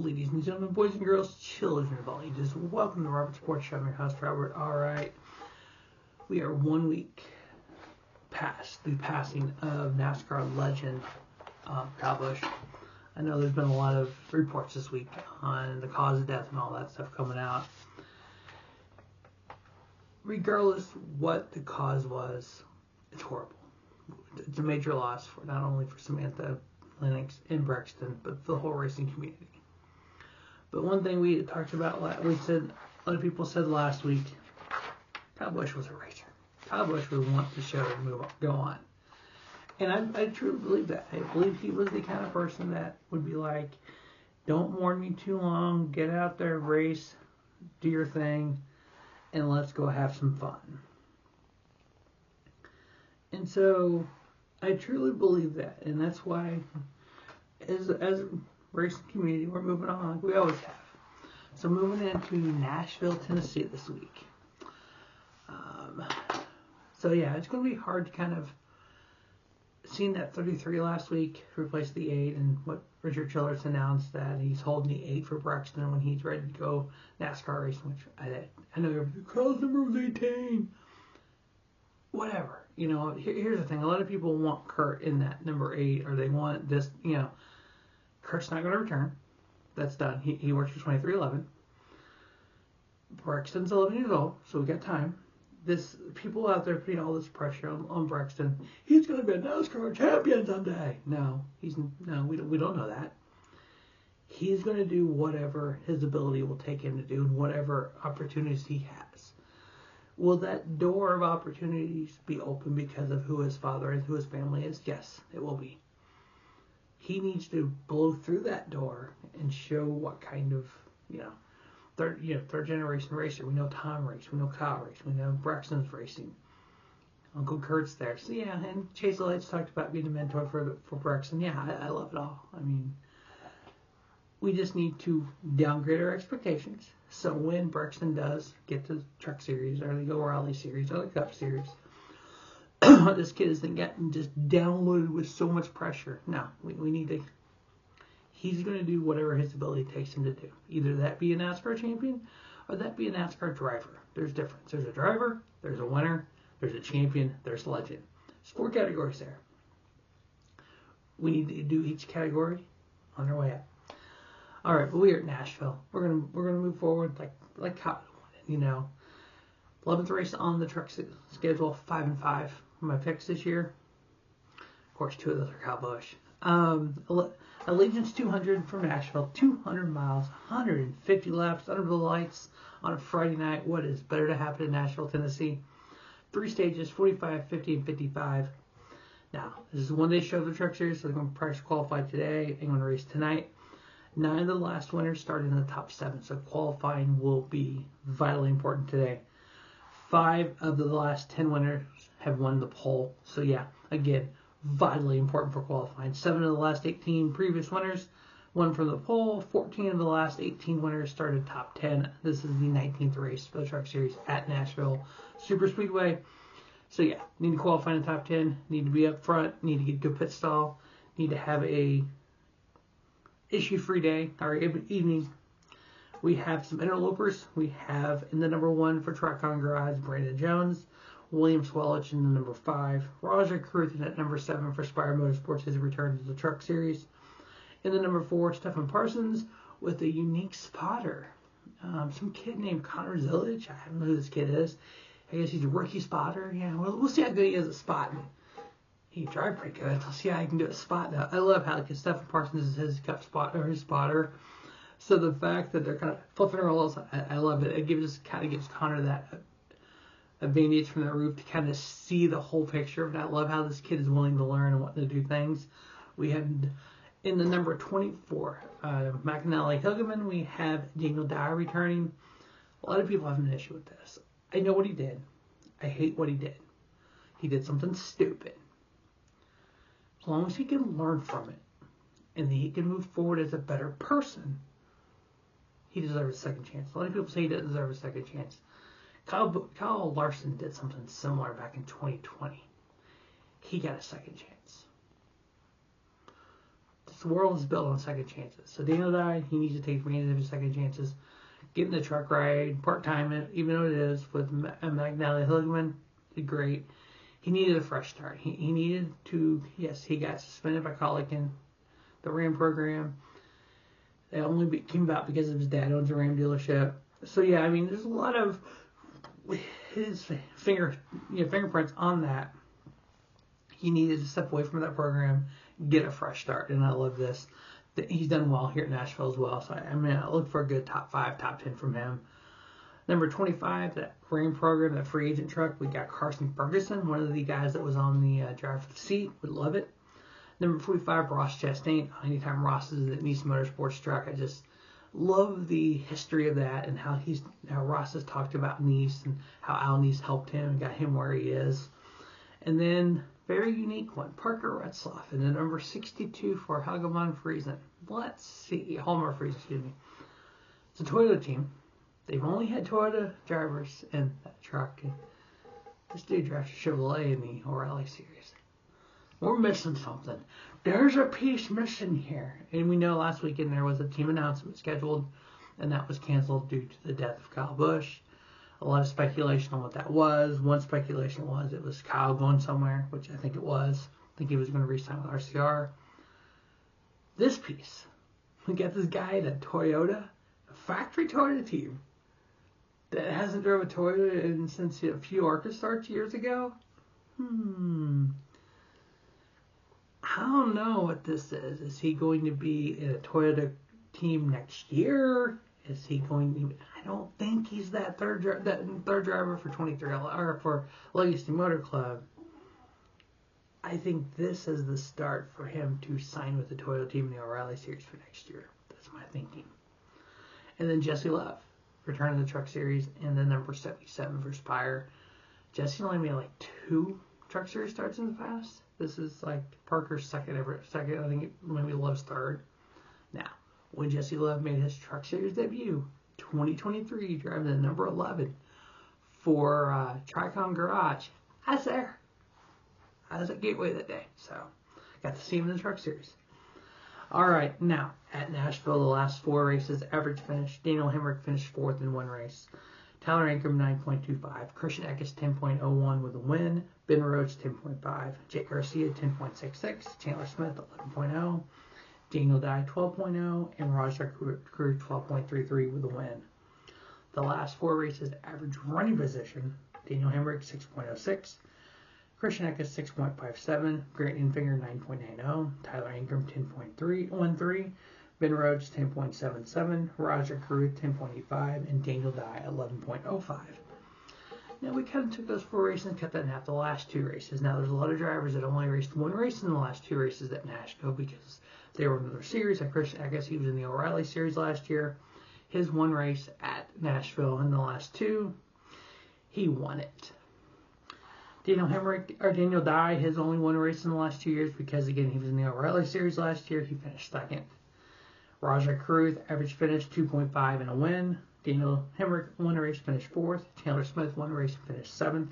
Ladies and gentlemen, boys and girls, children of all ages, welcome to Robert Sports Show. I'm your host, Robert. Alright, we are 1 week past the passing of NASCAR legend Kyle Busch. I know there's been a lot of reports this week on the cause of death and all that stuff coming out. Regardless what the cause was, it's horrible. It's a major loss for not only for Samantha, Lennox, and Brexton, but for the whole racing community. But one thing we talked about, a lot of people said last week, Kyle Busch was a racer. Kyle Busch would want the show to go on. And I truly believe that. I believe he was the kind of person that would be like, don't mourn me too long, get out there, race, do your thing, and let's go have some fun. And so I truly believe that, and that's why as a racing community, we're moving on like we always have. So moving into Nashville, Tennessee this week. So yeah, it's going to be hard to kind of seeing that 33 last week replace the 8, and what Richard Childress announced that he's holding the 8 for Brexton when he's ready to go NASCAR racing, which I know everybody calls number was 18. Whatever. You know, here's the thing. A lot of people want Kurt in that number 8, or they want this, you know. Kurt's not going to return. That's done. He works for 2311. Brexton's 11 years old, so we got time. People out there putting all this pressure on Brexton. He's going to be a NASCAR champion someday. No, we don't know that. He's going to do whatever his ability will take him to do, and whatever opportunities he has. Will that door of opportunities be open because of who his father is, who his family is? Yes, it will be. He needs to blow through that door and show what kind of, third generation racer. We know Tom raced, we know Kyle raced, we know Braxton's racing. Uncle Kurt's there. So yeah, and Chase Elliott talked about being a mentor for Braxton. Yeah, I love it all. I mean, we just need to downgrade our expectations. So when Braxton does get to the Truck Series, or the Raleigh Series, or the Cup Series, this kid is getting just downloaded with so much pressure. No, we need to. He's going to do whatever his ability takes him to do. Either that be a NASCAR champion, or that be a NASCAR driver. There's difference. There's a driver, there's a winner, there's a champion, there's legend. There's 4 categories there. We need to do each category on our way up. All right, but we are at Nashville. We're gonna move forward like Kyle wanted. You know, 11th race on the truck schedule, 5-5. My picks this year, of course, 2 of those are Kyle Busch. Allegiance 200 from Nashville, 200 miles, 150 laps under the lights on a Friday night. What is better to happen in Nashville, Tennessee? 3 stages, 45, 50, and 55. Now, this is a one-day show of the Truck Series, so they're going to practice qualify today and going to race tonight. 9 of the last winners started in the top 7, so qualifying will be vitally important today. 5 of the last 10 winners have won the pole. So yeah, again, vitally important for qualifying. 7 of the last 18 previous winners won from the pole. 14 of the last 18 winners started top 10. This is the 19th race for the Truck Series at Nashville Super Speedway. So yeah, need to qualify in the top 10. Need to be up front. Need to get a good pit stall. Need to have a issue-free day or evening. We have some interlopers. We have in the number 1 for Tricon Garage, Brandon Jones. William Swellich in the number 5. Roger Cruthen at number 7 for Spire Motorsports, his return to the Truck Series. In the number 4, Stephen Parsons with a unique spotter. Some kid named Connor Zillage. I don't know who this kid is. I guess he's a rookie spotter. Yeah, we'll see how good he is at spotting. He drives pretty good. Let's see how he can do a spot now. I love how Stephen Parsons is his cup spot or his spotter. So the fact that they're kind of flipping roles, I love it. It gives Connor that advantage from the roof to kind of see the whole picture. And I love how this kid is willing to learn and wanting to do things. We have in the number 24, McAnally Hilgeman, we have Daniel Dyer returning. A lot of people have an issue with this. I know what he did. I hate what he did. He did something stupid. As long as he can learn from it and he can move forward as a better person, he deserves a second chance. A lot of people say he doesn't deserve a second chance. Kyle Larson did something similar back in 2020. He got a second chance. This world is built on second chances. So Daniel Dye, he needs to take advantage of his second chances. Get in the truck ride, part-time it, even though it is, with McNally Hillman, did great. He needed a fresh start. He needed to, yes, he got suspended by Colic in the Ram program. It only came about because of his dad owns a Ram dealership. So yeah, I mean, there's a lot of his fingerprints on that. He needed to step away from that program, get a fresh start, and I love this. He's done well here at Nashville as well. So I look for a good top 5, top 10 from him. Number 25, that Ram program, that free agent truck, we got Carson Ferguson, one of the guys that was on the driver's seat. Would love it. Number 45, Ross Chastain. Anytime Ross is at Nice Motorsports truck, I just love the history of that and how Ross has talked about Nice and how Al Nice helped him and got him where he is. And then, very unique one, Parker Retzlaff. And then number 62 for Helge von Friesen. Let's see. Hallmark Friesen, excuse me. It's a Toyota team. They've only had Toyota drivers in that truck. And this dude drives a Chevrolet in the O'Reilly Series. We're missing something. There's a piece missing here. And we know last weekend there was a team announcement scheduled, and that was canceled due to the death of Kyle Busch. A lot of speculation on what that was. One speculation was it was Kyle going somewhere, which I think it was. I think he was going to re-sign with RCR. This piece, we got this guy at Toyota, a factory Toyota team, that hasn't drove a Toyota since a few ARCA starts years ago. I don't know what this is. Is he going to be in a Toyota team next year? Is he going to? I don't think he's that third driver for 23 or for Legacy Motor Club. I think this is the start for him to sign with the Toyota team in the O'Reilly Series for next year. That's my thinking. And then Jesse Love, return to the Truck Series, and then number 77 for Spire. Jesse only made like 2 Truck Series starts in the past. This is like Parker's second. I think maybe Love's third. Now, when Jesse Love made his Truck Series debut, 2023, driving the number 11 for Tricon Garage, I was there. I was at Gateway that day, so got to see him in the Truck Series. All right, now at Nashville, the last 4 races, average finish. Daniel Hemrick finished 4th in 1 race. Tyler Ankrum 9.25. Christian Eckes 10.01 with a win. Ben Rhodes 10.5. Jake Garcia 10.66. Chandler Smith 11.0. Daniel Dye 12.0. And Rajah Crew 12.33 with a win. The last 4 races, average running position. Daniel Hemrick 6.06. Christian Eckes 6.57, Grant Enfinger 9.90, Tyler Ankrum 10.13, Ben Rhodes 10.77, Rajah Caruth 10.85, and Daniel Dye 11.05. Now we kind of took those 4 races and cut that in half. The last 2 races. Now there's a lot of drivers that only raced 1 race in the last 2 races at Nashville because they were in their series. Like Christian Eckes, he was in the O'Reilly Series last year. His 1 race at Nashville in the last 2, he won it. Daniel Dye, his only 1 race in the last 2 years because, again, he was in the O'Reilly Series last year. He finished 2nd. Rajah Caruth, average finish 2.5 and a win. Daniel Hemrick, 1 race, finished 4th. Chandler Smith, 1 race, finished 7th.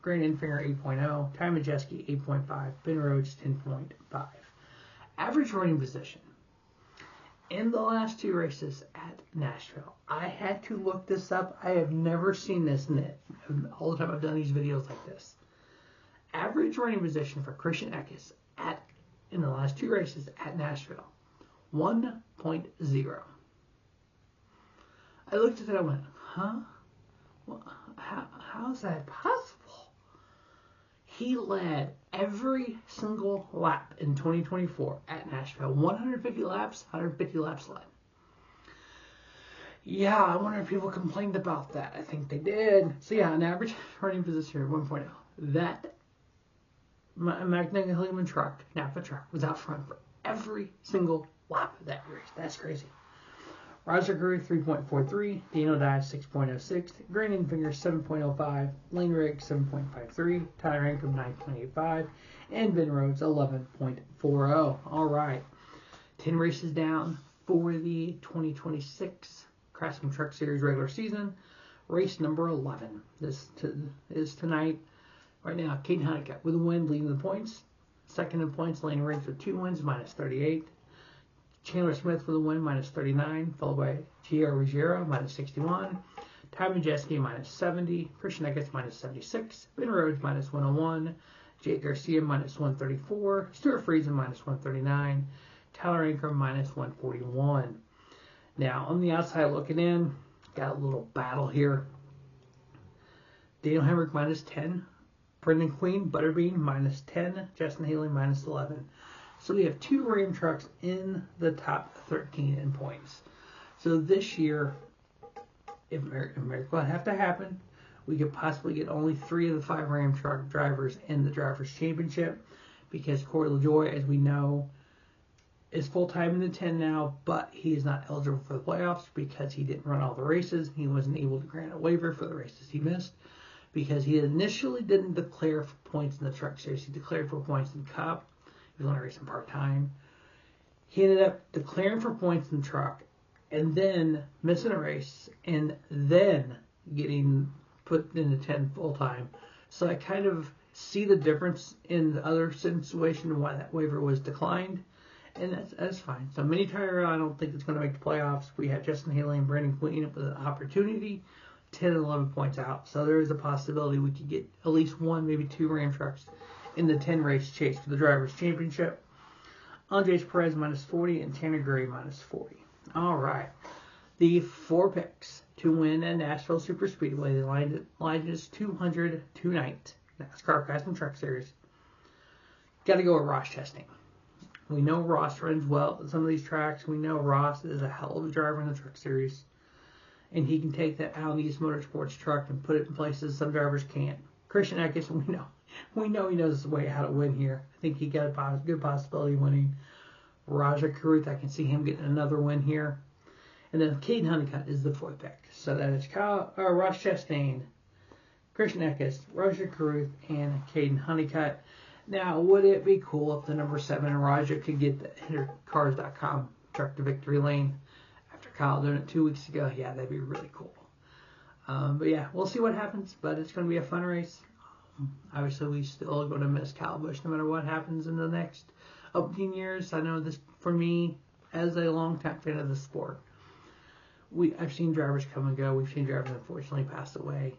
Grant Enfinger, 8.0. Ty Majeski, 8.5. Ben Rhodes, 10.5. Average running position in the last 2 races at Nashville. I had to look this up. I have never seen this in it. All the time I've done these videos like this. Average running position for Christian Eckes in the last 2 races at Nashville, 1.0. I looked at that and I went, huh? Well, how is that possible? He led every single lap in 2024 at Nashville. 150 laps, 150 laps led. Yeah, I wonder if people complained about that. I think they did. So yeah, an average running position here, 1.0. That Magnetic Hillman truck, Napa truck, was out front for every single lap of that race. That's crazy. Rajah Caruth 3.43, Daniel Dye 6.06, Grant Enfinger 7.05, Lane Riggs 7.53, Tyler Ankrum 9.85, and Ben Rhodes 11.40. All right, 10 races down for the 2026 Craftsman Truck Series regular season. Race number 11. This is tonight. Right now, Caden Honeycutt with a win, leading the points. Second in points, Lane Riggs with 2 wins, minus 38. Chandler Smith for the win, minus 39, followed by Gio Ruggiero, minus 61. Ty Majeski, minus 70. Christian Eckes, minus 76. Ben Rhodes, minus 101. Jake Garcia, minus 134. Stuart Friesen, minus 139. Tyler Ankrum, minus 141. Now, on the outside looking in, got a little battle here. Daniel Hemrick, minus 10. Brendan Queen, Butterbean, minus 10. Justin Haley, minus 11. So we have 2 Ram trucks in the top 13 in points. So this year, if miracle would have to happen, we could possibly get only 3 of the 5 Ram truck drivers in the Drivers' Championship, because Corey LaJoie, as we know, is full-time in the 10 now, but he is not eligible for the playoffs because he didn't run all the races. He wasn't able to grant a waiver for the races he missed because he initially didn't declare for points in the Truck Series. He declared for points in Cup. He was only racing part-time. He ended up declaring for points in the Truck and then missing a race and then getting put in the 10 full-time. So I kind of see the difference in the other situation and why that waiver was declined. And that's fine. So Mini Tire, I don't think it's going to make the playoffs. We have Justin Haley and Brandon Queen with an opportunity, 10 and 11 points out. So there is a possibility we could get at least 1, maybe 2 Ram trucks in the 10 race chase for the Drivers' Championship. Andres Perez, minus 40, and Tanner Gray, minus 40. All right. The 4 picks to win at Nashville Super Speedway. The line is 200 tonight. NASCAR Craftsman Truck Series. Got to go with Ross Chastain. We know Ross runs well at some of these tracks. We know Ross is a hell of a driver in the Truck Series. And he can take that Audi Motorsports truck and put it in places some drivers can't. Christian Eckes, we know he knows the way how to win here. I think he got a good possibility of winning. Raja Karuth, I can see him getting another win here. And then Caden Honeycutt is the 4th pick. So that is Ross Chastain, Christian Eckes, Raja Karuth, and Caden Honeycutt. Now, would it be cool if the number 7 Raja could get the HitterCars.com truck to victory lane after Kyle doing it 2 weeks ago? Yeah, that'd be really cool. But yeah, we'll see what happens. But it's going to be a fun race. Obviously, we still are going to miss Kyle Busch no matter what happens in the next upcoming years. I know this, for me, as a long-time fan of the sport, I've seen drivers come and go. We've seen drivers unfortunately pass away.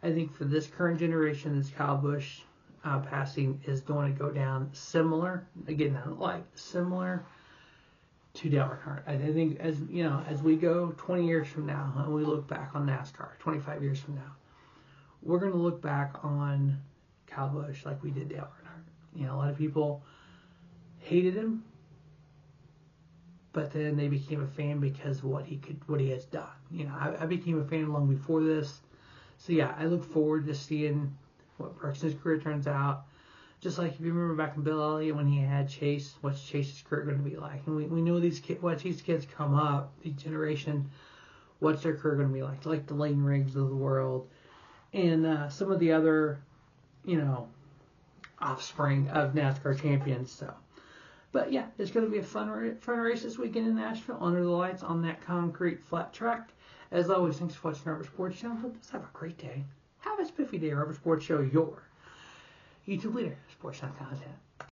I think for this current generation, this Kyle Busch passing is going to go down similar, again, not like similar to Dale Earnhardt. I think as we go 20 years from now and we look back on NASCAR, 25 years from now, we're going to look back on Kyle Busch like we did Dale Earnhardt. A lot of people hated him, but then they became a fan because of what he has done. I became a fan long before this. So yeah, I look forward to seeing what Brooks's career turns out. Just like if you remember back in Bill Elliott when he had Chase, what's Chase's career going to be like? And we know what these kids come up, each generation, what's their career going to be like the Lane Riggs of the world, and some of the other, offspring of NASCAR champions. So, but yeah, it's going to be a fun race this weekend in Nashville under the lights on that concrete flat track. As always, thanks for watching Rubber Sports Channel. Hope you have a great day. Have a spiffy day, Rubber Sports Show, your YouTube leader, sports content.